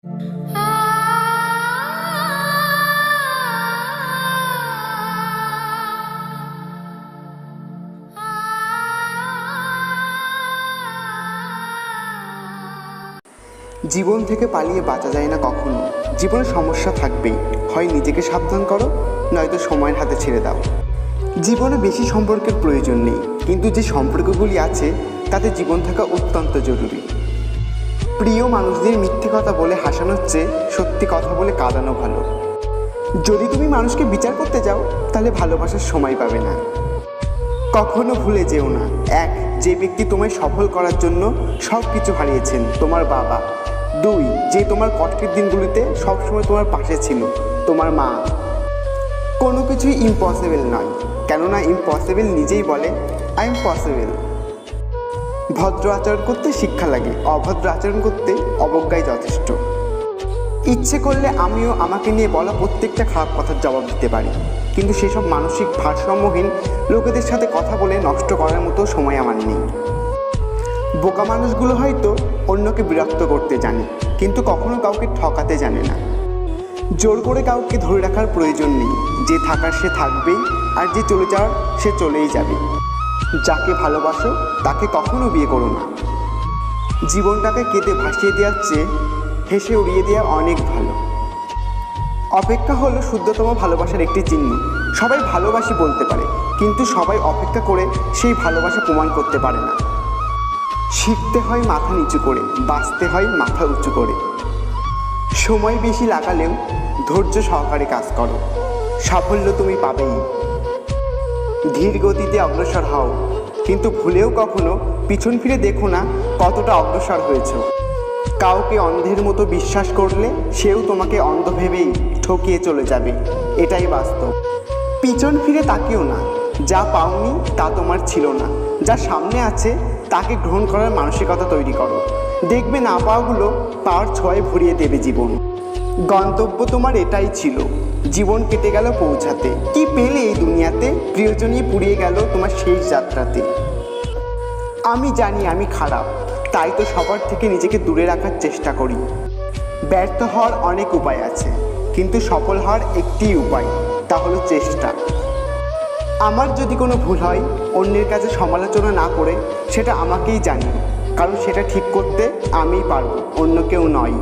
জীবন থেকে পালিয়ে বাঁচা যায় না কখনো। জীবনে সমস্যা থাকবেই, হয় নিজেকে সাবধান করো, নয়তো সময়ের হাতে ছেড়ে দাও। জীবনে বেশি সম্পর্কের প্রয়োজন নেই, কিন্তু যে সম্পর্কগুলি আছে তাতে জীবন থাকা অত্যন্ত জরুরি। প্রিয় মানুষদের মিথ্যে কথা বলে হাসানোর চেয়ে সত্যি কথা বলে কাঁদানো ভালো। যদি তুমি মানুষকে বিচার করতে যাও তাহলে ভালোবাসার সময় পাবে না। কখনো ভুলে যেও না, যে ব্যক্তি তোমায় সফল করার জন্য সব কিছু হারিয়েছেন, তোমার বাবা। 2, যে তোমার কষ্টের দিনগুলিতে সবসময় তোমার পাশে ছিল, তোমার মা। কোনো কিছুই ইম্পসিবল নয়, কেননা ইম্পসিবল নিজেই বলে আই এম পসিবল। ভদ্র আচরণ করতে শিক্ষা লাগে, অভদ্র আচরণ করতে অবজ্ঞাই যথেষ্ট। ইচ্ছে করলে আমিও আমাকে নিয়ে বলা প্রত্যেকটা খারাপ কথার জবাব দিতে পারি, কিন্তু সেসব মানসিক ভারসাম্যহীন লোকেদের সাথে কথা বলে নষ্ট করার মতো সময় আমার নেই। বোকা মানুষগুলো হয়তো অন্যকে বিরক্ত করতে জানে, কিন্তু কখনো কাউকে ঠকাতে জানে না। জোর করে কাউকে ধরে রাখার প্রয়োজন নেই, যে থাকার সে থাকবেই, আর যে চলে যাওয়ার সে চলেই যাবে। যাকে ভালোবাসো তাকে কখনো বিয়ে করো না। জীবনটাকে কেঁদে ভাসিয়ে দেওয়ার চেয়ে হেসে উড়িয়ে দেওয়া অনেক ভালো। অপেক্ষা হলো শুদ্ধতম ভালোবাসার একটি চিহ্ন। সবাই ভালোবাসি বলতে পারে, কিন্তু সবাই অপেক্ষা করে সেই ভালোবাসা প্রমাণ করতে পারে না। শিখতে হয় মাথা নিচু করে, বাঁচতে হয় মাথা উঁচু করে। সময় বেশি লাগালেও ধৈর্য সহকারে কাজ করো, সাফল্য তুমি পাবেই। ধীর গতিতে অগ্রসর হও, কিন্তু ভুলেও কখনো পিছন ফিরে দেখো না কতটা অগ্রসর হয়েছ। কাউকে অন্ধের মতো বিশ্বাস করলে সেও তোমাকে অন্ধ ভেবেই ঠকিয়ে চলে যাবে, এটাই বাস্তব। পিছন ফিরে তাকিও না, যা পাওনি তা তোমার ছিল না। যা সামনে আছে তাকে গ্রহণ করার মানসিকতা তৈরি করো, দেখবে না পাওয়াগুলো পাওয়ার ছোঁয়ায় ভরিয়ে দেবে জীবন। গন্তব্য তোমার এটাই ছিল, জীবন কেটে গেল পৌঁছাতে। কি পেলে এই দুনিয়াতে, প্রিয়জনই পুড়িয়ে গেল তোমার শেষ যাত্রাতে। আমি জানি আমি খারাপ, তাই তো সবার থেকে নিজেকে দূরে রাখার চেষ্টা করি। ব্যর্থ হওয়ার অনেক উপায় আছে, কিন্তু সফল হওয়ার একটিই উপায়, তা হলো চেষ্টা। আমার যদি কোনো ভুল হয়, অন্যের কাছে সমালোচনা না করে সেটা আমাকেই জানি, কারণ সেটা ঠিক করতে আমিই পারবো, অন্য কেউ নয়।